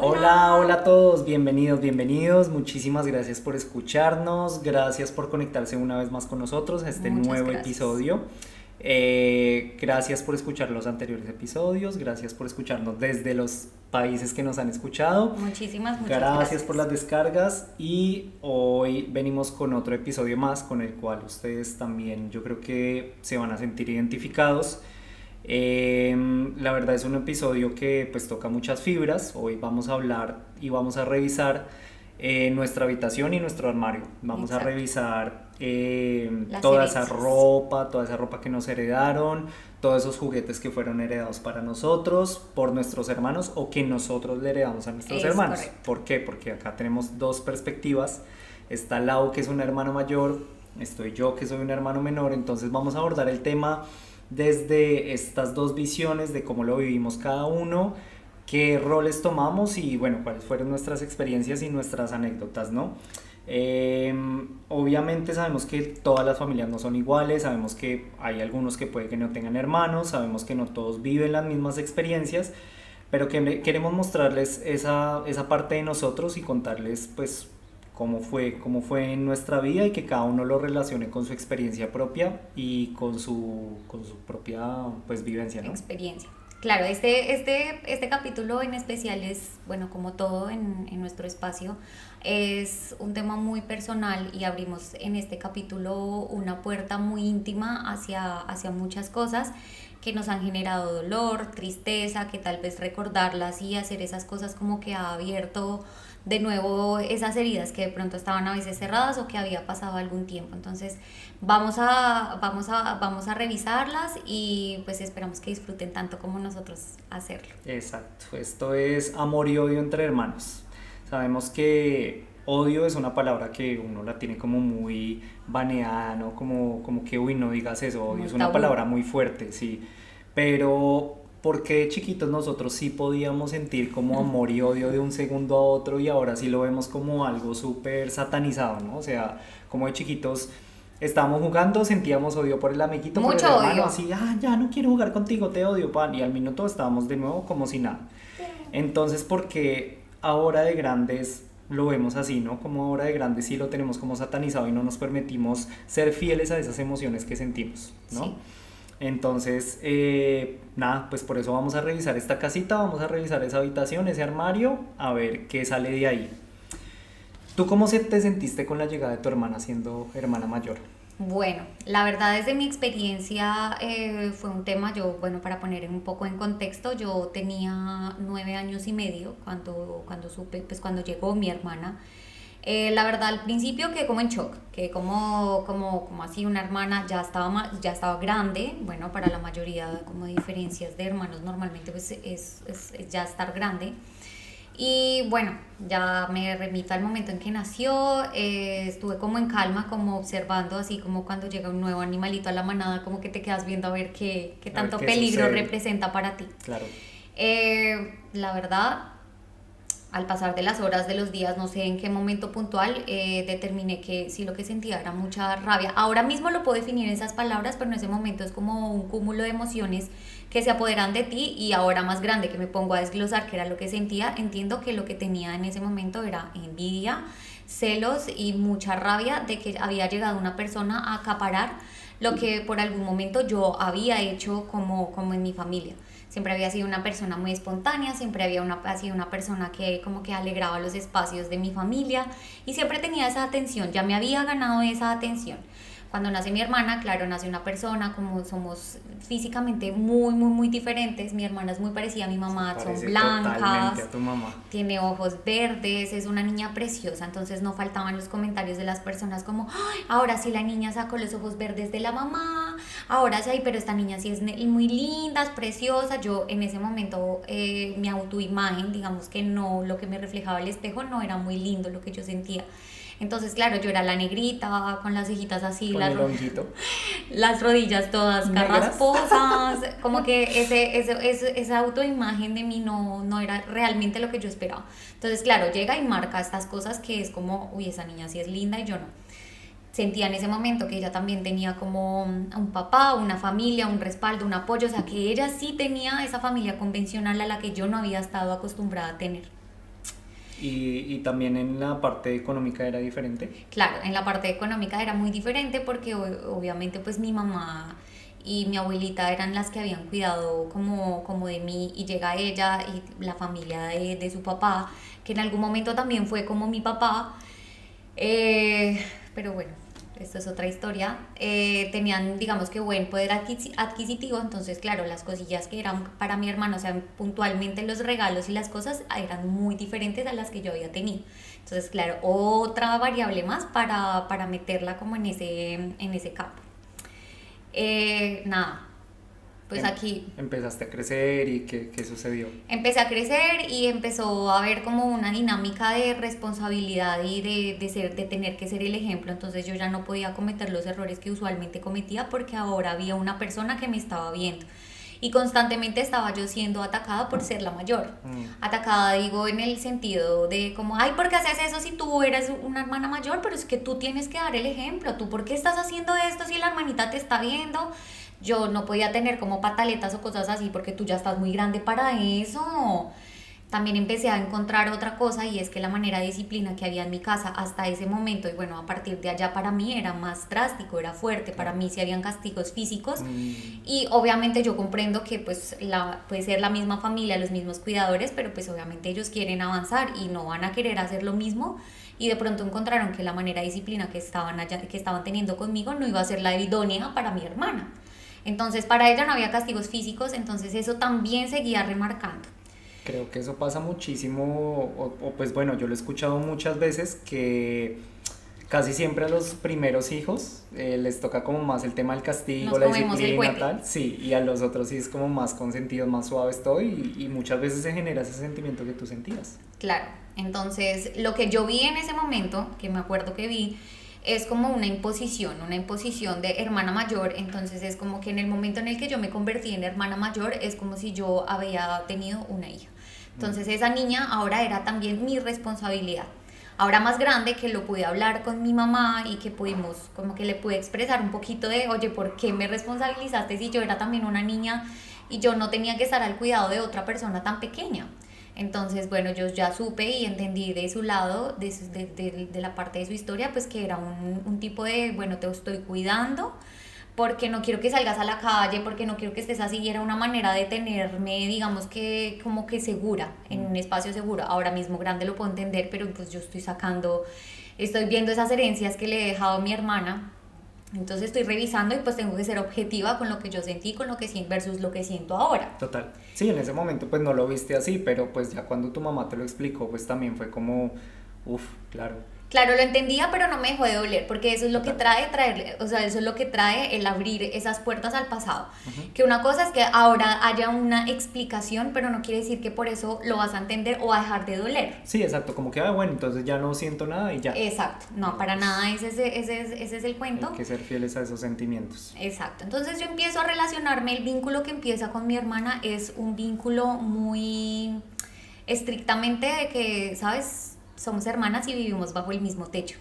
Hola, hola a todos, bienvenidos, bienvenidos. Muchísimas gracias por escucharnos, gracias por conectarse una vez más con nosotros a este Muchas nuevo gracias. episodio. Gracias por escuchar los anteriores episodios, gracias por escucharnos desde los países que nos han escuchado, Muchas gracias por gracias. las descargas y hoy venimos con otro episodio más con el cual ustedes también yo creo que se van a sentir identificados. La verdad es un episodio que pues toca muchas fibras. Hoy vamos a hablar y vamos a revisar nuestra habitación y nuestro armario. Vamos a Exacto. revisar Las herencias. toda esa ropa que nos heredaron, todos esos juguetes que fueron heredados para nosotros, por nuestros hermanos o que nosotros le heredamos a nuestros Es hermanos. correcto. ¿Por qué? Porque acá tenemos dos perspectivas. Está Lau, que es un hermano mayor, estoy yo, que soy un hermano menor. Entonces vamos a abordar el tema desde estas dos visiones de cómo lo vivimos cada uno, qué roles tomamos y bueno, cuáles fueron nuestras experiencias y nuestras anécdotas, ¿no? Eh, Obviamente sabemos que todas las familias no son iguales, sabemos que hay algunos que puede que no tengan hermanos, sabemos que no todos viven las mismas experiencias, pero que queremos mostrarles esa parte de nosotros y contarles pues cómo fue en nuestra vida y que cada uno lo relacione con su experiencia propia y con su propia pues vivencia, ¿no? Experiencia. Claro, este capítulo en especial es, bueno, como todo en nuestro espacio, es un tema muy personal y abrimos en este capítulo una puerta muy íntima hacia muchas cosas que nos han generado dolor, tristeza, que tal vez recordarlas y hacer esas cosas como que ha abierto de nuevo esas heridas que de pronto estaban a veces cerradas o que había pasado algún tiempo. Entonces vamos a revisarlas y pues esperamos que disfruten tanto como nosotros hacerlo. Exacto, esto es amor y odio entre hermanos. Sabemos que odio es una palabra que uno la tiene como muy baneada, ¿no? Como que, uy, no digas eso, odio Muy es una tabú. palabra muy fuerte, sí. Pero, ¿por qué de chiquitos nosotros sí podíamos sentir como amor y odio de un segundo a otro y ahora sí lo vemos como algo súper satanizado, ¿no? O sea, como de chiquitos estábamos jugando, sentíamos odio por el amiguito, por el Mucho hermano, odio. así, ya no quiero jugar contigo, te odio, pan. Y al minuto estábamos de nuevo como si nada. Entonces, ¿por qué ahora de grandes lo vemos así, ¿no? Como ahora de grandes sí lo tenemos como satanizado y no nos permitimos ser fieles a esas emociones que sentimos, ¿no? Sí. Entonces, nada, pues por eso vamos a revisar esta casita, vamos a revisar esa habitación, ese armario, a ver qué sale de ahí. ¿Tú cómo te sentiste con la llegada de tu hermana siendo hermana mayor? Bueno, la verdad desde mi experiencia fue un tema, yo, bueno, para poner un poco en contexto, yo tenía 9 años y medio cuando supe, pues cuando llegó mi hermana. La verdad al principio quedé como en shock, que como así una hermana ya estaba grande, bueno, para la mayoría como diferencias de hermanos normalmente pues es ya estar grande. Y bueno, ya me remito al momento en que nació, estuve como en calma, como observando, así como cuando llega un nuevo animalito a la manada, como que te quedas viendo a ver qué A ver tanto qué peligro sucede. representa para ti. Claro. La verdad, al pasar de las horas, de los días, no sé en qué momento puntual, determiné que sí lo que sentía era mucha rabia. Ahora mismo lo puedo definir en esas palabras, pero en ese momento es como un cúmulo de emociones que se apoderan de ti y ahora más grande que me pongo a desglosar qué era lo que sentía, entiendo que lo que tenía en ese momento era envidia, celos y mucha rabia de que había llegado una persona a acaparar lo que por algún momento yo había hecho como en mi familia. Siempre había sido una persona muy espontánea, siempre había sido una persona que como que alegraba los espacios de mi familia y siempre tenía esa atención, ya me había ganado esa atención. Cuando nace mi hermana, claro, nace una persona, como somos físicamente muy diferentes, mi hermana es muy parecida a mi Se mamá, son parece totalmente blancas, a tu mamá. tiene ojos verdes, es una niña preciosa, entonces no faltaban los comentarios de las personas como, "Ay, ahora sí la niña sacó los ojos verdes de la mamá, ahora sí, pero esta niña sí es muy linda, es preciosa". Yo en ese momento mi autoimagen, digamos que no, lo que me reflejaba el espejo no era muy lindo lo que yo sentía. Entonces, claro, yo era la negrita, con las cejitas así, Con el honguito. las rodillas todas Negras. carrasposas, como que esa autoimagen de mí no era realmente lo que yo esperaba. Entonces, claro, llega y marca estas cosas que es como, uy, esa niña sí es linda y yo no. Sentía en ese momento que ella también tenía como un papá, una familia, un respaldo, un apoyo, o sea, que ella sí tenía esa familia convencional a la que yo no había estado acostumbrada a tener. Y también en la parte económica era diferente. Claro, en la parte económica era muy diferente porque obviamente pues mi mamá y mi abuelita eran las que habían cuidado como de mí, y llega ella y la familia de su papá, que en algún momento también fue como mi papá, pero bueno, esto es otra historia. Tenían, digamos que, buen poder adquisitivo, entonces, claro, las cosillas que eran para mi hermano, o sea, puntualmente los regalos y las cosas eran muy diferentes a las que yo había tenido. Entonces, claro, otra variable más para meterla como en ese campo. Nada, pues aquí Empezaste a crecer y ¿qué sucedió? empecé a crecer y empezó a haber como una dinámica de responsabilidad y de tener que ser el ejemplo. Entonces yo ya no podía cometer los errores que usualmente cometía porque ahora había una persona que me estaba viendo. Y constantemente estaba yo siendo atacada por ser la mayor. Atacada, digo, en el sentido de como, ay, ¿por qué haces eso si tú eres una hermana mayor? Pero es que tú tienes que dar el ejemplo. ¿Tú por qué estás haciendo esto si la hermanita te está viendo? Yo no podía tener como pataletas o cosas así porque tú ya estás muy grande para eso. También empecé a encontrar otra cosa, y es que la manera de disciplina que había en mi casa hasta ese momento, y bueno, a partir de allá para mí era más drástico, era fuerte. Para mí sí habían castigos físicos, y obviamente yo comprendo que pues puede ser la misma familia, los mismos cuidadores, pero pues obviamente ellos quieren avanzar y no van a querer hacer lo mismo, y de pronto encontraron que la manera de disciplina que estaban teniendo conmigo no iba a ser la idónea para mi hermana. Entonces para ella no había castigos físicos, entonces eso también seguía remarcando. Creo que eso pasa muchísimo, o pues bueno, yo lo he escuchado muchas veces que casi siempre a los primeros hijos les toca como más el tema del castigo, Nos la comemos el disciplina, cuete. tal, sí, y a los otros sí es como más consentidos, más suaves todo, y muchas veces se genera ese sentimiento que tú sentías. Claro, entonces lo que yo vi en ese momento, que me acuerdo que vi, es como una imposición de hermana mayor. Entonces es como que en el momento en el que yo me convertí en hermana mayor es como si yo había tenido una hija. Entonces esa niña ahora era también mi responsabilidad. Ahora más grande, que lo pude hablar con mi mamá y que pudimos, como que le pude expresar un poquito de, oye, ¿por qué me responsabilizaste si yo era también una niña y yo no tenía que estar al cuidado de otra persona tan pequeña? Entonces, bueno, yo ya supe y entendí de su lado, de la parte de su historia, pues que era un tipo de, bueno, te estoy cuidando porque no quiero que salgas a la calle, porque no quiero que estés así. Y era una manera de tenerme, digamos que como que segura, en un espacio seguro. Ahora mismo grande lo puedo entender, pero pues yo estoy viendo esas herencias que le he dejado a mi hermana. Entonces estoy revisando y pues tengo que ser objetiva con lo que yo sentí, con lo que siento versus lo que siento ahora. Total. Sí, en ese momento pues no lo viste así, pero pues ya cuando tu mamá te lo explicó, pues también fue como, uff, claro. Claro, lo entendía, pero no me dejó de doler, porque eso es lo que Total. o sea, eso es lo que trae el abrir esas puertas al pasado. Que una cosa es que ahora haya una explicación, pero no quiere decir que por eso lo vas a entender o a dejar de doler. Sí, exacto, como que, bueno, entonces ya no siento nada y ya. Exacto, no, para nada ese es el cuento. Hay que ser fieles a esos sentimientos. Exacto, entonces yo empiezo a relacionarme, el vínculo que empieza con mi hermana es un vínculo muy estrictamente de que, ¿sabes? Somos hermanas y vivimos bajo el mismo techo.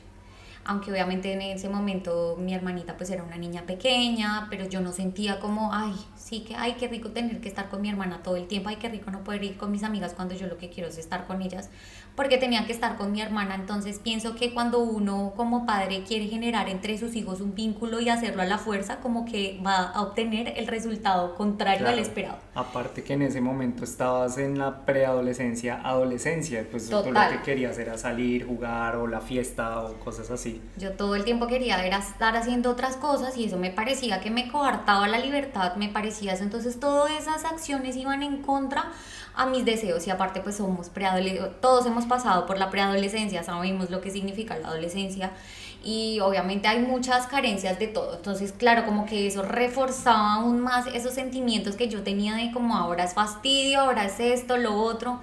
Aunque obviamente en ese momento mi hermanita pues era una niña pequeña, pero yo no sentía como, ay, sí que, ay, qué rico tener que estar con mi hermana todo el tiempo, ay, qué rico no poder ir con mis amigas cuando yo lo que quiero es estar con ellas, porque tenía que estar con mi hermana. Entonces pienso que cuando uno como padre quiere generar entre sus hijos un vínculo y hacerlo a la fuerza, como que va a obtener el resultado contrario al Claro. esperado. Aparte que en ese momento estabas en la preadolescencia, adolescencia, pues tú lo Total. que querías era salir, jugar o la fiesta o cosas así. Yo todo el tiempo quería era estar haciendo otras cosas y eso me parecía que me coartaba la libertad, me parecía eso. Entonces todas esas acciones iban en contra a mis deseos, y aparte pues todos hemos pasado por la preadolescencia, sabemos lo que significa la adolescencia, y obviamente hay muchas carencias de todo. Entonces claro, como que eso reforzaba aún más esos sentimientos que yo tenía de como ahora es fastidio, ahora es esto, lo otro.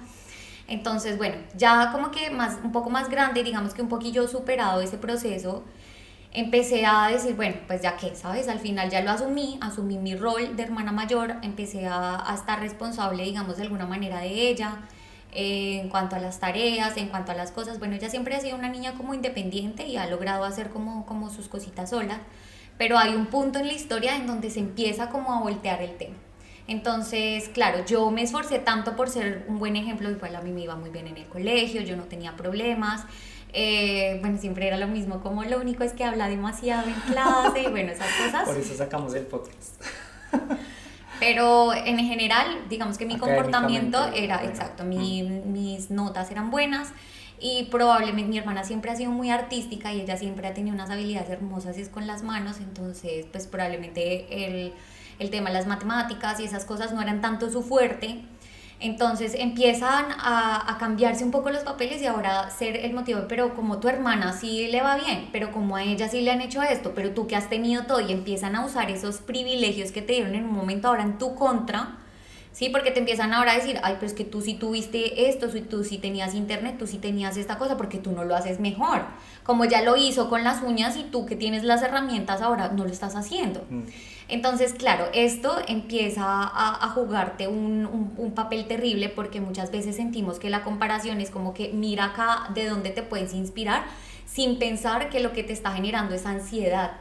Entonces, bueno, ya como que un poco más grande, digamos que un poquillo superado ese proceso, empecé a decir, bueno, pues ya que, ¿sabes? Al final ya lo asumí mi rol de hermana mayor, empecé a estar responsable, digamos, de alguna manera de ella, en cuanto a las tareas, en cuanto a las cosas. Bueno, ella siempre ha sido una niña como independiente y ha logrado hacer como sus cositas sola, pero hay un punto en la historia en donde se empieza como a voltear el tema. Entonces, claro, yo me esforcé tanto por ser un buen ejemplo, igual a mí me iba muy bien en el colegio, yo no tenía problemas. Bueno, siempre era lo mismo, como lo único es que habla demasiado en clase y bueno, esas cosas. Por eso sacamos el podcast. Pero en general, digamos que mi comportamiento Académicamente, era, bueno. exacto, mis notas eran buenas y probablemente mi hermana siempre ha sido muy artística y ella siempre ha tenido unas habilidades hermosas y es con las manos, entonces pues probablemente el tema de las matemáticas y esas cosas no eran tanto su fuerte. Entonces empiezan a cambiarse un poco los papeles y ahora ser el motivo, pero como tu hermana sí le va bien, pero como a ella sí le han hecho esto, pero tú que has tenido todo y empiezan a usar esos privilegios que te dieron en un momento ahora en tu contra, sí, porque te empiezan ahora a decir, ay, pero es que tú sí tuviste esto, tú sí tenías internet, tú sí tenías esta cosa, porque tú no lo haces mejor. Como ya lo hizo con las uñas y tú que tienes las herramientas ahora no lo estás haciendo. Entonces, claro, esto empieza a jugarte un papel terrible porque muchas veces sentimos que la comparación es como que mira acá de dónde te puedes inspirar sin pensar que lo que te está generando es ansiedad,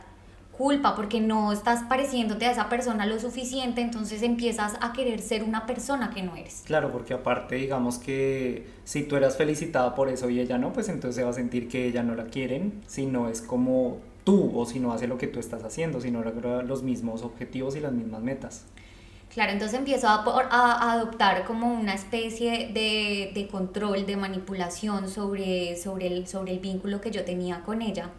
culpa, porque no estás pareciéndote a esa persona lo suficiente, entonces empiezas a querer ser una persona que no eres. Claro, porque aparte digamos que si tú eras felicitada por eso y ella no, pues entonces se va a sentir que ella no la quieren, si no es como tú o si no hace lo que tú estás haciendo, si no logra los mismos objetivos y las mismas metas. Claro, entonces empiezo a adoptar como una especie de control, de manipulación sobre el vínculo que yo tenía con ella.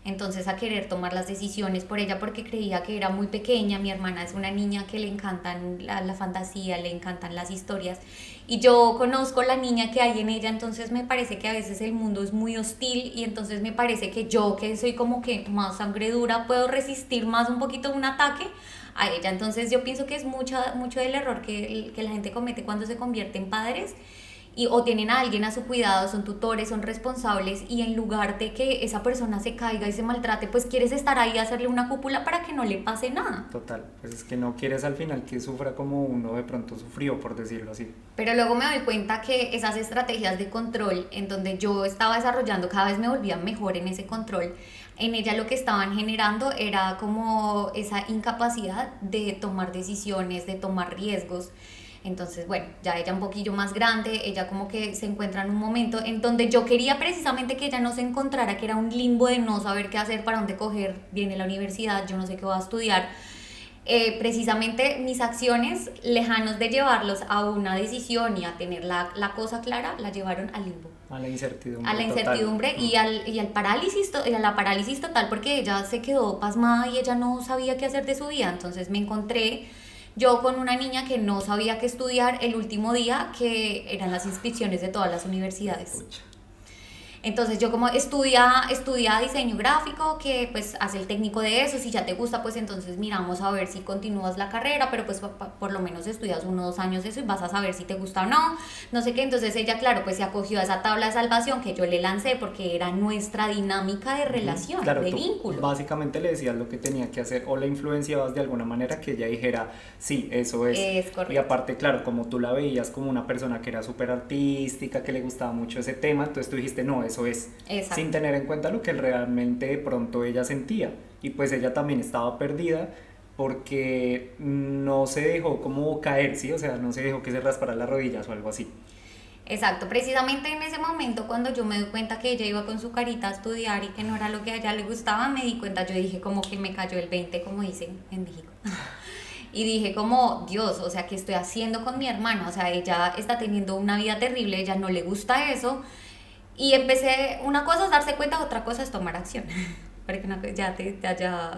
Entonces a querer tomar las decisiones por ella porque creía que era muy pequeña. Mi hermana es una niña que le encantan la fantasía, le encantan las historias. Y yo conozco la niña que hay en ella, entonces me parece que a veces el mundo es muy hostil y entonces me parece que yo, que soy como que más sangre dura, puedo resistir más un poquito un ataque a ella. Entonces yo pienso que es mucho del error que la gente comete cuando se convierte en padres y o tienen a alguien a su cuidado, son tutores, son responsables y en lugar de que esa persona se caiga y se maltrate, pues quieres estar ahí a hacerle una cúpula para que no le pase nada. Total, pues es que no quieres al final que sufra como uno de pronto sufrió, por decirlo así. Pero luego me doy cuenta que esas estrategias de control en donde yo estaba desarrollando cada vez me volvía mejor en ese control. En ella lo que estaban generando era como esa incapacidad de tomar decisiones, de tomar riesgos. Entonces, bueno, ya ella un poquillo más grande, ella como que se encuentra en un momento en donde yo quería precisamente que ella no se encontrara, que era un limbo de no saber qué hacer, para dónde coger, viene la universidad, yo no sé qué voy a estudiar. Precisamente mis acciones, lejanos de llevarlos a una decisión y a tener la cosa clara, la llevaron al limbo. A la incertidumbre. A la incertidumbre total. y al parálisis, y a la parálisis total, porque ella se quedó pasmada y ella no sabía qué hacer de su vida. Entonces me encontré yo con una niña que no sabía qué estudiar el último día que eran las inscripciones de todas las universidades. Pucha. Entonces yo como estudia diseño gráfico, que pues hace el técnico de eso, si ya te gusta pues entonces miramos a ver si continúas la carrera, pero pues por lo menos estudias 1 o 2 años eso y vas a saber si te gusta o no, no sé qué. Entonces ella claro pues se acogió a esa tabla de salvación que yo le lancé porque era nuestra dinámica de relación, Claro, de tú vínculo. básicamente le decías lo que tenía que hacer o la influenciabas de alguna manera que ella dijera, sí, eso es. Es correcto. Y aparte, claro, como tú la veías como una persona que era súper artística, que le gustaba mucho ese tema, entonces tú dijiste, no, eso es. Exacto. Sin tener en cuenta lo que realmente de pronto ella sentía. Y pues ella también estaba perdida porque no se dejó como caer, ¿sí? O sea, no se dejó que se raspara las rodillas o algo así. Exacto, precisamente en ese momento cuando yo me di cuenta que ella iba con su carita a estudiar y que no era lo que a ella le gustaba, me di cuenta, yo dije como que me cayó el 20, como dicen en México. Y dije como, Dios, o sea, ¿qué estoy haciendo con mi hermana? O sea, ella está teniendo una vida terrible, ella no le gusta eso. Y empecé, una cosa es darse cuenta, otra cosa es tomar acción. Porque ya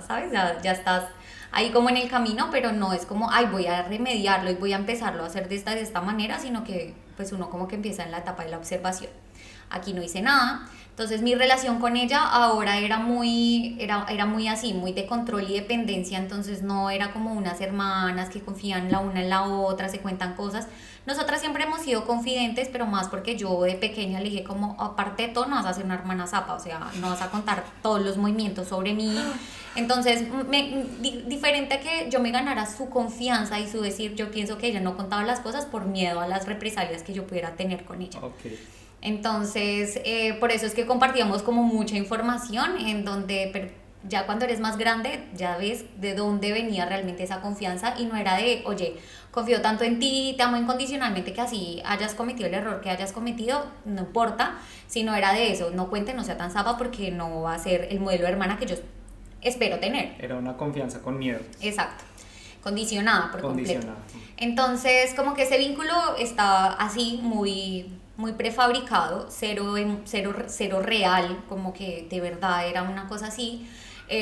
sabes, ya estás ahí como en el camino, pero no es como, ay, voy a remediarlo y voy a empezarlo a hacer de esta manera, sino que pues uno como que empieza en la etapa de la observación. Aquí no hice nada. Entonces mi relación con ella ahora era muy así, muy de control y dependencia, entonces no era como unas hermanas que confían la una en la otra, se cuentan cosas. Nosotras siempre hemos sido confidentes, pero más porque yo de pequeña le dije como, aparte de todo, no vas a ser una hermana zapa, o sea, no vas a contar todos los movimientos sobre mí. Entonces, diferente a que yo me ganara su confianza y su decir, yo pienso que ella no contaba las cosas por miedo a las represalias que yo pudiera tener con ella. Okay. Entonces, por eso es que compartíamos como mucha información en donde ya cuando eres más grande, ya ves de dónde venía realmente esa confianza y no era de, oye, confío tanto en ti, te amo incondicionalmente que así hayas cometido el error que hayas cometido, no importa, sino era de eso, no cuente, no sea tan zapa porque no va a ser el modelo de hermana que yo espero tener. Era una confianza con miedo. Exacto, condicionada por completo. Condicionada. Entonces, como que ese vínculo está así, muy prefabricado, cero real, como que de verdad era una cosa así.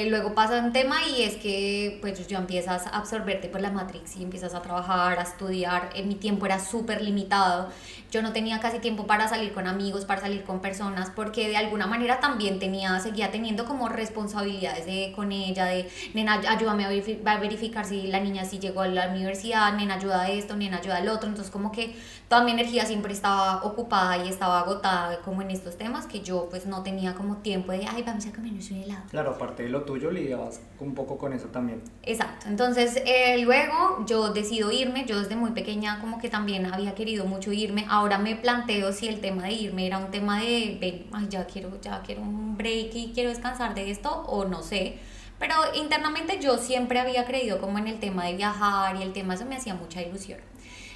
Luego pasa un tema y es que pues ya empiezas a absorberte por la Matrix y empiezas a trabajar, a estudiar. Mi tiempo era súper limitado. Yo no tenía casi tiempo para salir con amigos, para salir con personas, porque de alguna manera también seguía teniendo como responsabilidades con ella, de nena, ayúdame a verificar si la niña sí llegó a la universidad, nena, ayuda a esto, nena, ayuda al otro. Entonces como que toda mi energía siempre estaba ocupada y estaba agotada como en estos temas que yo pues no tenía como tiempo de, ay, vamos a comernos un helado. Claro, aparte de lo tuyo, lidiabas un poco con eso también. Exacto, entonces luego yo decido irme, yo desde muy pequeña como que también había querido mucho irme, ahora me planteo si el tema de irme era un tema de, ven, ay, ya quiero un break y quiero descansar de esto o no sé, pero internamente yo siempre había creído como en el tema de viajar y el tema eso me hacía mucha ilusión.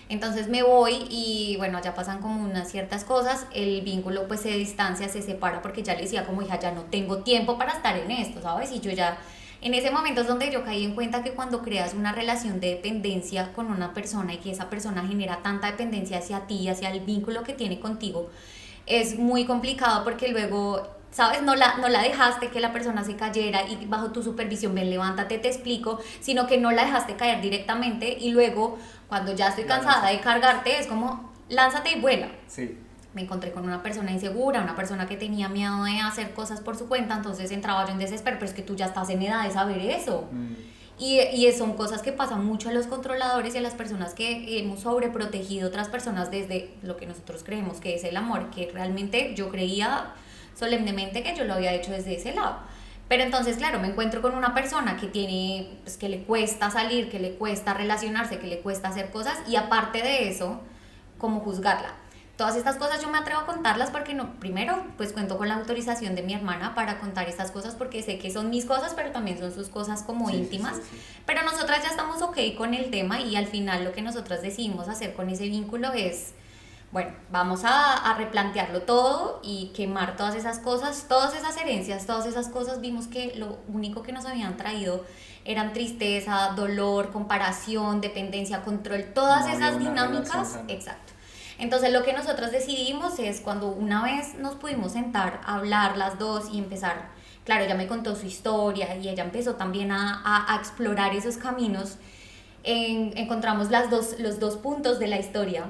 Entonces me voy y bueno, ya pasan como unas ciertas cosas, el vínculo pues se distancia, se separa porque ya le decía como hija, ya no tengo tiempo para estar en esto, ¿sabes? Y yo ya, en ese momento es donde yo caí en cuenta que cuando creas una relación de dependencia con una persona y que esa persona genera tanta dependencia hacia ti, hacia el vínculo que tiene contigo, es muy complicado porque luego, ¿sabes? No la dejaste que la persona se cayera y bajo tu supervisión, ven, levántate, te explico, sino que no la dejaste caer directamente y luego, cuando ya estoy cansada de cargarte, es como, lánzate y vuela. Sí. Me encontré con una persona insegura, una persona que tenía miedo de hacer cosas por su cuenta, entonces entraba yo en desespero, pero es que tú ya estás en edad de saber eso. Y son cosas que pasan mucho a los controladores y a las personas que hemos sobreprotegido a otras personas desde lo que nosotros creemos que es el amor, que realmente yo creía solemnemente que yo lo había hecho desde ese lado. Pero entonces, claro, me encuentro con una persona que tiene, pues, que le cuesta salir, que le cuesta relacionarse, que le cuesta hacer cosas y aparte de eso, ¿cómo juzgarla? Todas estas cosas yo me atrevo a contarlas porque no, primero pues cuento con la autorización de mi hermana para contar estas cosas porque sé que son mis cosas pero también son sus cosas como íntimas, sí. Pero nosotras ya estamos ok con el tema y al final lo que nosotras decidimos hacer con ese vínculo es, bueno, vamos a replantearlo todo y quemar todas esas cosas, todas esas herencias, todas esas cosas. Vimos que lo único que nos habían traído eran tristeza, dolor, comparación, dependencia, control, todas esas dinámicas, exacto. Entonces lo que nosotros decidimos es cuando una vez nos pudimos sentar a hablar las dos y empezar, claro, ella me contó su historia y ella empezó también a explorar esos caminos, encontramos los dos puntos de la historia,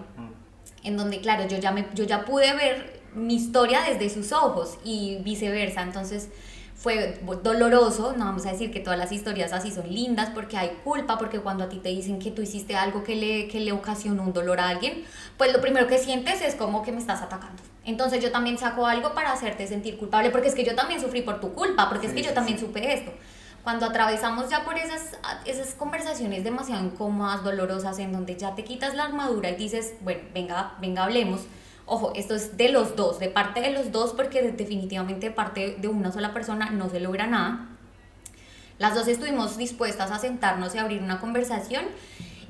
en donde, claro, yo ya pude ver mi historia desde sus ojos y viceversa, entonces fue doloroso, no vamos a decir que todas las historias así son lindas porque hay culpa, porque cuando a ti te dicen que tú hiciste algo que le ocasionó un dolor a alguien, pues lo primero que sientes es como que me estás atacando. Entonces yo también saco algo para hacerte sentir culpable, porque es que yo también sufrí por tu culpa, porque es que yo también supe esto. Cuando atravesamos ya por esas conversaciones demasiado incómodas, dolorosas, en donde ya te quitas la armadura y dices, bueno, venga, hablemos. Ojo, esto es de los dos, de parte de los dos, porque definitivamente de parte de una sola persona no se logra nada. Las dos estuvimos dispuestas a sentarnos y a abrir una conversación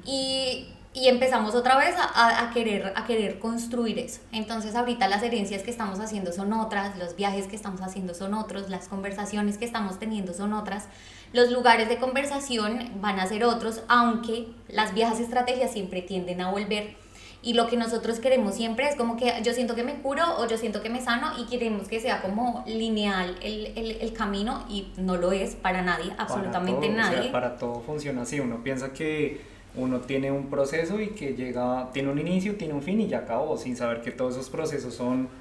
y empezamos otra vez a querer construir eso. Entonces ahorita las herencias que estamos haciendo son otras, los viajes que estamos haciendo son otros, las conversaciones que estamos teniendo son otras, los lugares de conversación van a ser otros, aunque las viejas estrategias siempre tienden a volver. Y lo que nosotros queremos siempre es como que yo siento que me curo o yo siento que me sano y queremos que sea como lineal el camino y no lo es para nadie, absolutamente para todo, nadie. O sea, para todo funciona así, uno piensa que uno tiene un proceso y que tiene un inicio, tiene un fin y ya acabó, sin saber que todos esos procesos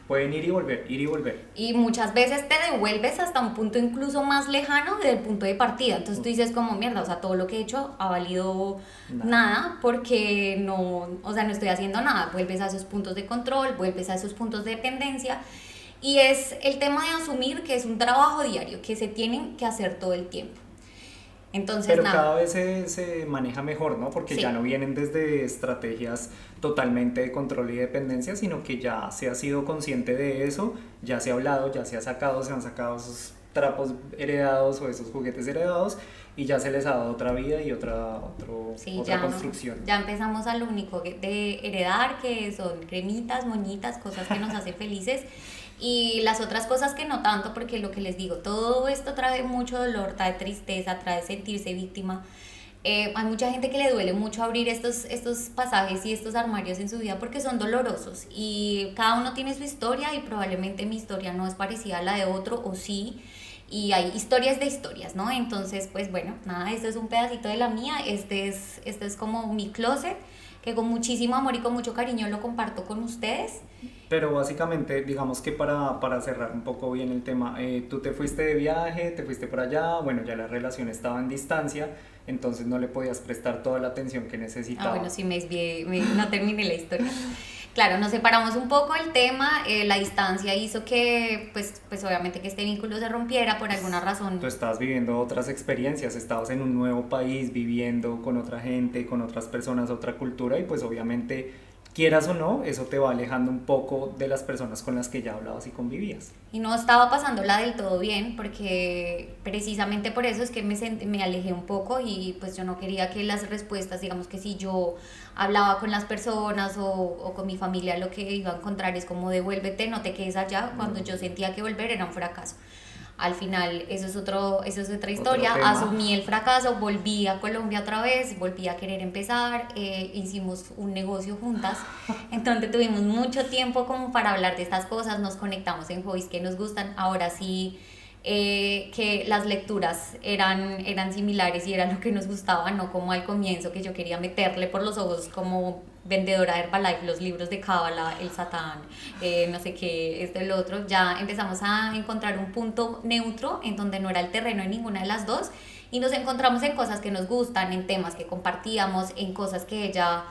pueden ir y volver, ir y volver. Y muchas veces te devuelves hasta un punto incluso más lejano del punto de partida, entonces tú dices como mierda, o sea, todo lo que he hecho ha valido nada porque no estoy haciendo nada, vuelves a esos puntos de control, vuelves a esos puntos de dependencia y es el tema de asumir que es un trabajo diario, que se tienen que hacer todo el tiempo. Entonces, pero cada vez se maneja mejor, ¿no? Porque ya no vienen desde estrategias totalmente de control y dependencia, sino que ya se ha sido consciente de eso, ya se ha hablado, ya se han sacado esos trapos heredados o esos juguetes heredados y ya se les ha dado otra vida y Sí, otra ya, construcción. ya empezamos a lo único de heredar, que son cremitas, moñitas, cosas que nos hacen felices. Y las otras cosas que no tanto, porque lo que les digo, todo esto trae mucho dolor, trae tristeza, trae sentirse víctima. Hay mucha gente que le duele mucho abrir estos pasajes y estos armarios en su vida porque son dolorosos y cada uno tiene su historia y probablemente mi historia no es parecida a la de otro o sí, y hay historias de historias, ¿no? Entonces, pues bueno, nada, este es un pedacito de la mía, este es como mi closet que con muchísimo amor y con mucho cariño lo comparto con ustedes. Pero básicamente, digamos que para cerrar un poco bien el tema, tú te fuiste de viaje, te fuiste por allá, bueno, ya la relación estaba en distancia, entonces no le podías prestar toda la atención que necesitaba. Ah, bueno, sí, me desvié, no terminé la historia. Claro, nos separamos un poco el tema, la distancia hizo que, pues obviamente que este vínculo se rompiera por alguna razón. Tú estabas viviendo otras experiencias, estabas en un nuevo país, viviendo con otra gente, con otras personas, otra cultura y pues obviamente, quieras o no, eso te va alejando un poco de las personas con las que ya hablabas y convivías. Y no estaba pasándola del todo bien porque precisamente por eso es que me alejé un poco y pues yo no quería que las respuestas, digamos que si yo hablaba con las personas o con mi familia, lo que iba a encontrar es como devuélvete, no te quedes allá, cuando yo sentía que volver era un fracaso. Al final, eso es otra historia. Asumí el fracaso, volví a Colombia otra vez, volví a querer empezar, hicimos un negocio juntas, entonces tuvimos mucho tiempo como para hablar de estas cosas, nos conectamos en hobbies que nos gustan, ahora sí que las lecturas eran similares y era lo que nos gustaba, no como al comienzo que yo quería meterle por los ojos como vendedora de Herbalife, los libros de Cábala, el Satán, no sé qué, esto y lo otro. Ya empezamos a encontrar un punto neutro en donde no era el terreno de ninguna de las dos y nos encontramos en cosas que nos gustan, en temas que compartíamos, en cosas que ella...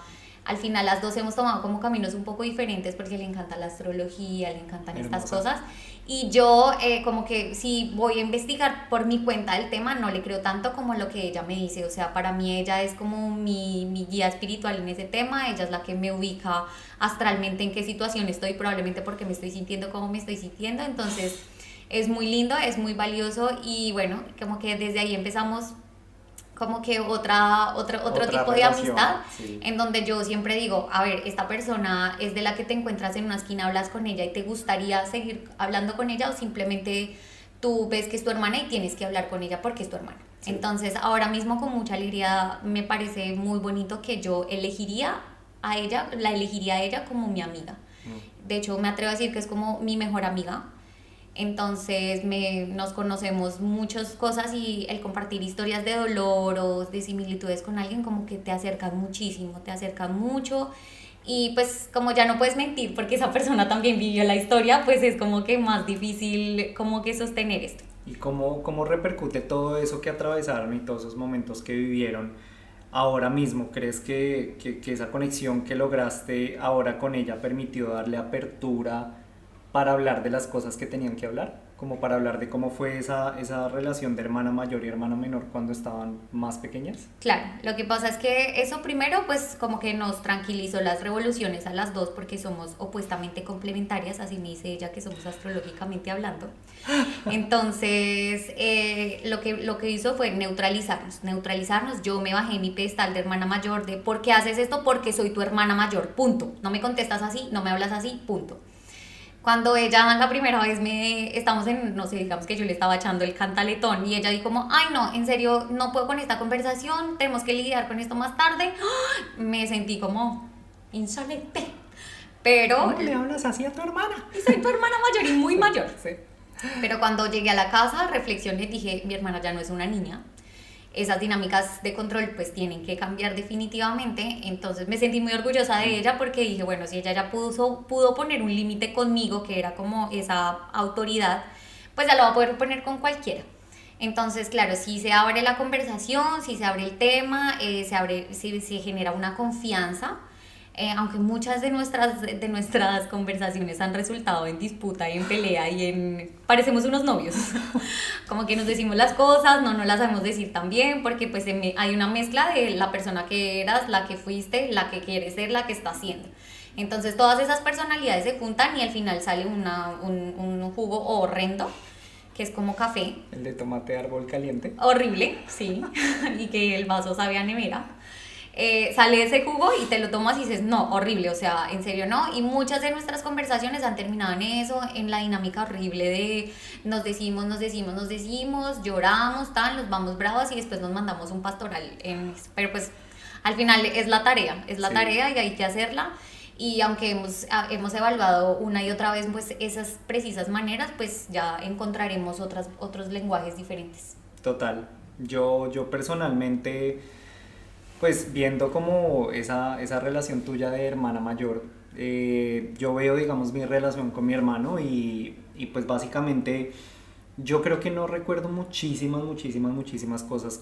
Al final las dos hemos tomado como caminos un poco diferentes porque le encanta la astrología, le encantan Hermosa. estas cosas. Y yo como que si voy a investigar por mi cuenta el tema, no le creo tanto como lo que ella me dice. O sea, para mí ella es como mi guía espiritual en ese tema. Ella es la que me ubica astralmente en qué situación estoy, probablemente porque me estoy sintiendo como me estoy sintiendo. Entonces es muy lindo, es muy valioso y bueno, como que desde ahí empezamos como que otro tipo de relación, amistad, sí. en donde yo siempre digo, a ver, esta persona es de la que te encuentras en una esquina, hablas con ella y te gustaría seguir hablando con ella o simplemente tú ves que es tu hermana y tienes que hablar con ella porque es tu hermana. Sí. Entonces ahora mismo con mucha alegría me parece muy bonito que yo la elegiría a ella como mi amiga. De hecho me atrevo a decir que es como mi mejor amiga. Entonces nos conocemos muchas cosas y el compartir historias de dolor o de similitudes con alguien como que te acercan muchísimo, te acercan mucho y pues como ya no puedes mentir porque esa persona también vivió la historia, pues es como que más difícil como que sostener esto. ¿Y cómo repercute todo eso que atravesaron y todos esos momentos que vivieron ahora mismo? ¿Crees que esa conexión que lograste ahora con ella permitió darle apertura para hablar de las cosas que tenían que hablar? Como para hablar de cómo fue esa relación de hermana mayor y hermana menor cuando estaban más pequeñas. Claro, lo que pasa es que eso primero pues como que nos tranquilizó las revoluciones a las dos porque somos opuestamente complementarias, así me dice ella que somos astrológicamente hablando. Entonces lo que hizo fue neutralizarnos. Yo me bajé mi pedestal de hermana mayor de ¿por qué haces esto? Porque soy tu hermana mayor, punto. No me contestas así, no me hablas así, punto. Cuando ella la primera vez estamos en, no sé, digamos que yo le estaba echando el cantaletón y ella dijo como, ay no, en serio, no puedo con esta conversación, tenemos que lidiar con esto más tarde. Me sentí como insolente. Pero... ¿Cómo le hablas así a tu hermana? Y soy tu hermana mayor y muy mayor. Sí. Pero cuando llegué a la casa, reflexioné, dije, mi hermana ya no es una niña. Esas dinámicas de control pues tienen que cambiar definitivamente, entonces me sentí muy orgullosa de ella porque dije, bueno, si ella ya pudo poner un límite conmigo, que era como esa autoridad, pues ya lo va a poder poner con cualquiera. Entonces, claro, si se abre la conversación, si se abre el tema, se genera una confianza, aunque muchas de nuestras conversaciones han resultado en disputa y en pelea y parecemos unos novios, como que nos decimos las cosas, no las sabemos decir tan bien, porque pues hay una mezcla de la persona que eras, la que fuiste, la que quieres ser, la que estás siendo. Entonces todas esas personalidades se juntan y al final sale un jugo horrendo que es como café. El de tomate árbol caliente. Horrible, sí, y que el vaso sabe a nevera. Sale ese jugo y te lo tomas y dices, no, horrible, o sea, en serio no. Y muchas de nuestras conversaciones han terminado en eso, en la dinámica horrible de nos decimos, lloramos, tal, nos vamos bravas y después nos mandamos un pastoral. Pero pues al final es la tarea, Sí. tarea y hay que hacerla. Y aunque hemos evaluado una y otra vez pues esas precisas maneras, pues ya encontraremos otros lenguajes diferentes. Total. Yo personalmente, pues viendo como esa relación tuya de hermana mayor, yo veo, digamos, mi relación con mi hermano y pues básicamente yo creo que no recuerdo muchísimas cosas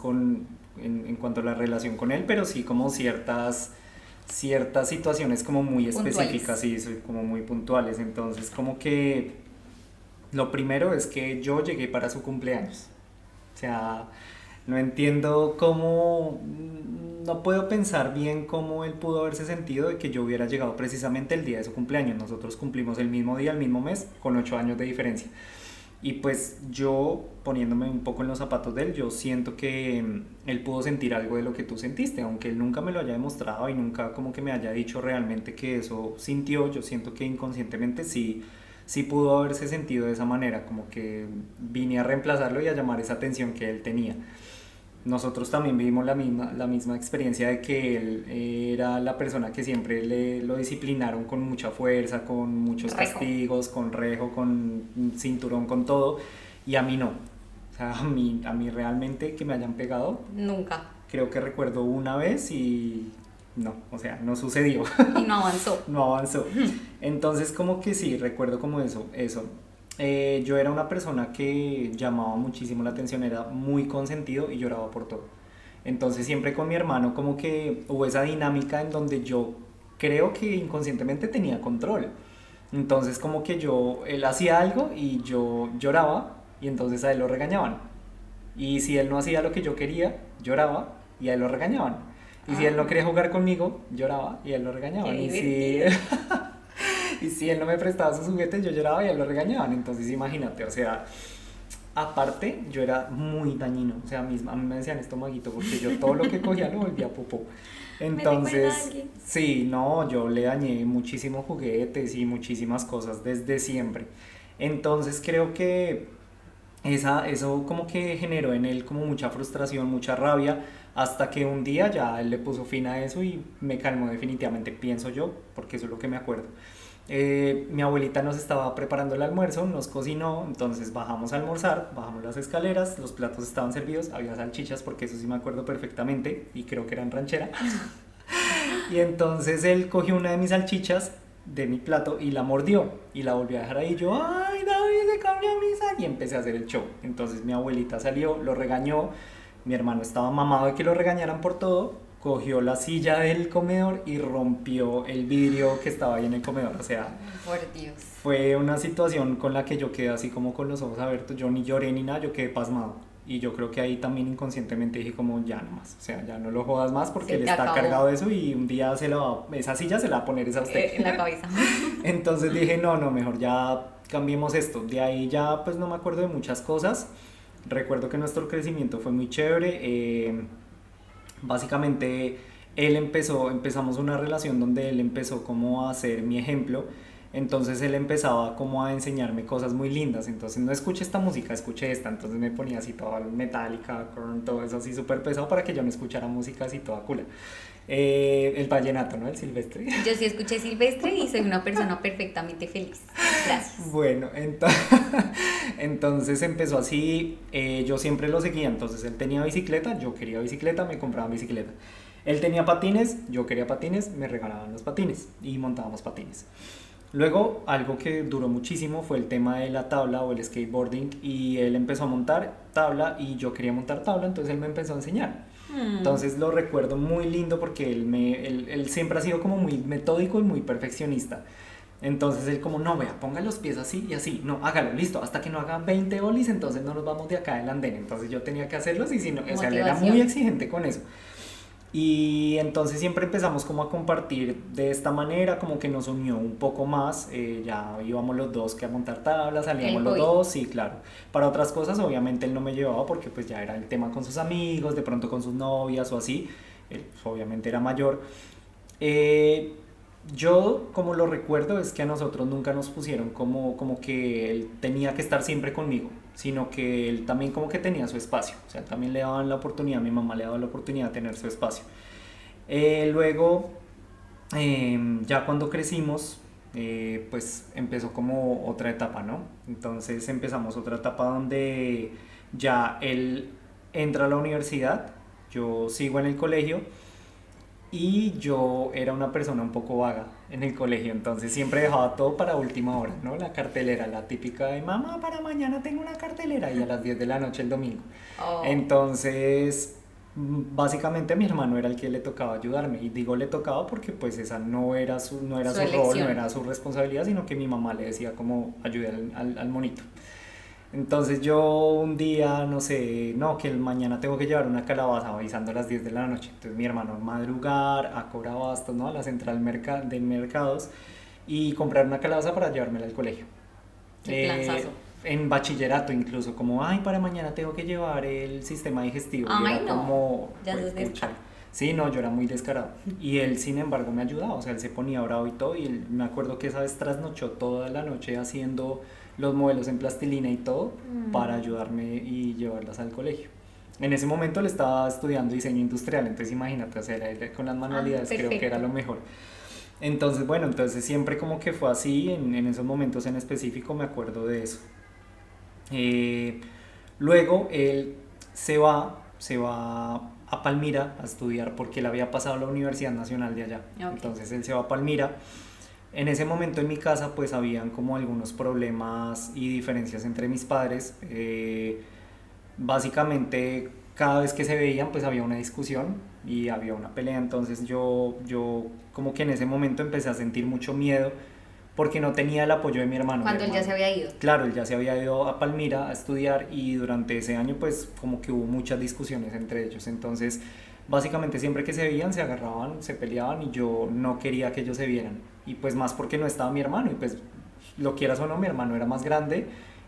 en cuanto a la relación con él, pero sí como ciertas situaciones como muy específicas, sí, como muy puntuales. Entonces como que lo primero es que yo llegué para su cumpleaños. O sea, no entiendo cómo, no puedo pensar bien cómo él pudo haberse sentido de que yo hubiera llegado precisamente el día de su cumpleaños. Nosotros cumplimos el mismo día, el mismo mes, con 8 años de diferencia. Y pues yo, poniéndome un poco en los zapatos de él, yo siento que él pudo sentir algo de lo que tú sentiste, aunque él nunca me lo haya demostrado y nunca como que me haya dicho realmente que eso sintió. Yo siento que inconscientemente sí pudo haberse sentido de esa manera, como que vine a reemplazarlo y a llamar esa atención que él tenía. Nosotros también vivimos la misma experiencia de que él era la persona que siempre lo disciplinaron con mucha fuerza, con muchos Rejo. castigos, con rejo, con cinturón, con todo, y a mí no. O sea, a mí realmente que me hayan pegado, Nunca. creo que recuerdo una vez y no, o sea, no sucedió. Y no avanzó. No avanzó. Entonces como que sí, recuerdo como eso. Yo era una persona que llamaba muchísimo la atención, era muy consentido y lloraba por todo. Entonces siempre con mi hermano como que hubo esa dinámica en donde yo creo que inconscientemente tenía control. Entonces como que él hacía algo y yo lloraba y entonces a él lo regañaban. Y si él no hacía lo que yo quería, lloraba y a él lo regañaban. Y si él no quería jugar conmigo, lloraba y a él lo regañaban. Qué Y si, divertido. y si él no me prestaba sus juguetes, yo lloraba y a él lo regañaban. Entonces imagínate, o sea, aparte yo era muy dañino. O sea, a mí me decían estomaguito porque yo todo lo que cogía lo volvía popó. Me recuerda a Entonces, alguien. sí, no, yo le dañé muchísimos juguetes y muchísimas cosas desde siempre. Entonces creo que eso como que generó en él como mucha frustración, mucha rabia, hasta que un día ya él le puso fin a eso y me calmó definitivamente, pienso yo, porque eso es lo que me acuerdo. Mi abuelita nos estaba preparando el almuerzo, nos cocinó, entonces bajamos a almorzar, bajamos las escaleras, los platos estaban servidos, había salchichas, porque eso sí me acuerdo perfectamente, y creo que eran ranchera. Y entonces él cogió una de mis salchichas de mi plato y la mordió y la volvió a dejar ahí. Yo, ay, David, se cambió mi sal. Y empecé a hacer el show. Entonces mi abuelita salió, lo regañó. Mi hermano estaba mamado de que lo regañaran por todo. Cogió la silla del comedor y rompió el vidrio que estaba ahí en el comedor. O sea, Por Dios. fue una situación con la que yo quedé así como con los ojos abiertos. Yo ni lloré ni nada, yo quedé pasmado. Y yo creo que ahí también inconscientemente dije como ya no más, o sea, ya no lo jodas más porque Se él te está acabó. cargado de eso y un día esa silla se la va a poner es a usted. En la cabeza. Entonces dije, no, mejor ya cambiemos esto. De ahí ya pues no me acuerdo de muchas cosas. Recuerdo que nuestro crecimiento fue muy chévere. Básicamente empezamos una relación donde él empezó como a ser mi ejemplo. Entonces él empezaba como a enseñarme cosas muy lindas. Entonces no escuché esta música, escuché esta. Entonces me ponía así toda metálica, con todo eso así súper pesado para que yo no escuchara música así toda cool. El vallenato, ¿no? El silvestre. Yo sí escuché Silvestre y soy una persona perfectamente feliz. Gracias. Bueno, entonces empezó así, yo siempre lo seguía, entonces él tenía bicicleta, yo quería bicicleta, me compraban bicicleta. Él tenía patines, yo quería patines, me regalaban los patines y montábamos patines. Luego, algo que duró muchísimo fue el tema de la tabla o el skateboarding y él empezó a montar tabla y yo quería montar tabla, entonces él me empezó a enseñar. Entonces lo recuerdo muy lindo porque él siempre ha sido como muy metódico y muy perfeccionista. Entonces él como, no, vea, ponga los pies así y así, no, hágalo, listo, hasta que no haga 20 olis, entonces no nos vamos de acá del andén. Entonces yo tenía que hacerlos y si no, o sea, él era muy Motivación. exigente con eso. Y entonces siempre empezamos como a compartir de esta manera, como que nos unió un poco más, ya íbamos los dos que a montar tablas, salíamos El los hobby. dos, sí, claro. Para otras cosas obviamente él no me llevaba porque pues ya era el tema con sus amigos, de pronto con sus novias o así, él pues, obviamente era mayor. Eh, yo como lo recuerdo es que a nosotros nunca nos pusieron como que él tenía que estar siempre conmigo, sino que él también como que tenía su espacio, o sea, también le daban la oportunidad, mi mamá le daba la oportunidad de tener su espacio. Luego, ya cuando crecimos, pues empezó como otra etapa, ¿no? Entonces empezamos otra etapa donde ya él entra a la universidad, yo sigo en el colegio y yo era una persona un poco vaga en el colegio, entonces siempre dejaba todo para última hora, ¿no? La cartelera, la típica de mamá, para mañana tengo una cartelera y a las 10 de la noche el domingo. Oh, Entonces, básicamente a mi hermano era el que le tocaba ayudarme y digo le tocaba porque pues esa no era su su rol, no elección. era su responsabilidad, sino que mi mamá le decía como ayude al monito. Entonces yo un día, no sé, no, que el mañana tengo que llevar una calabaza avisando a las 10 de la noche. Entonces mi hermano madrugar a Corabastos, ¿no? A la central de mercados y comprar una calabaza para llevármela al colegio. Qué Eh, planzazo. en bachillerato incluso, como, ay, para mañana tengo que llevar el sistema digestivo. Y Ay, era no. como, Ya pues, sos pucha. descarado. Sí, no, yo era muy descarado. Y él, sin embargo, me ayudaba. O sea, él se ponía bravo y todo. Y me acuerdo que esa vez trasnochó toda la noche haciendo los modelos en plastilina y todo para Mm. ayudarme y llevarlas al colegio. En ese momento le estaba estudiando diseño industrial, entonces imagínate, o sea, con las Ah, manualidades creo que era perfecto. lo mejor. Entonces, bueno, entonces siempre como que fue así, en esos momentos en específico me acuerdo de eso. Eh, Luego él se va a Palmira a estudiar porque él había pasado a la Universidad Nacional de allá. Ok. Entonces él se va a Palmira. En ese momento en mi casa pues habían como algunos problemas y diferencias entre mis padres. Básicamente cada vez que se veían pues había una discusión y había una pelea. Entonces yo como que en ese momento empecé a sentir mucho miedo porque no tenía el apoyo de mi hermano. Mi Cuando él ya hermano, se había ido. claro, él ya se había ido a Palmira a estudiar y durante ese año pues como que hubo muchas discusiones entre ellos. Entonces básicamente siempre que se veían se agarraban, se peleaban y yo no quería que ellos se vieran. Y pues más porque no estaba mi hermano y pues lo quieras o no, mi hermano era más grande